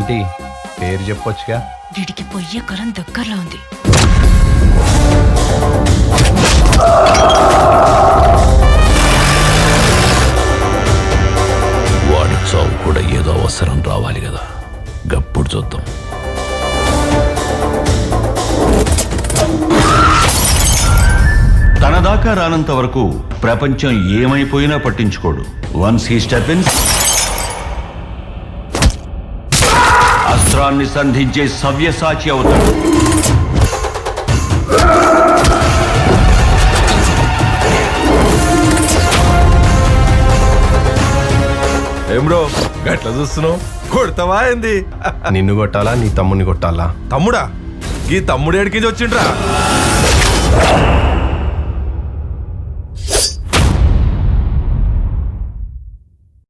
ఏంటి పేరు చెప్పొచ్చుగా? వీడికి పొయ్యే కాలం దగ్గరలో ఉంది. వాడి చావు కూడా ఏదో అవసరం రావాలి కదా, గప్పుడు చూద్దాం. తన దాకా రానంత వరకు ప్రపంచం ఏమైపోయినా పట్టించుకోడు. వన్స్ హీ స్టెప్ ఇన్, అస్త్రాన్ని సంధించే సవ్యసాచి అవుతాడు. ఏం బ్రో గట్లా చూస్తున్నావు? కొడతావా ఏంది? నిన్ను కొట్టాలా నీ తమ్ముని కొట్టాలా? తమ్ముడా? ఈ తమ్ముడు ఏడికి వచ్చిండ్రా?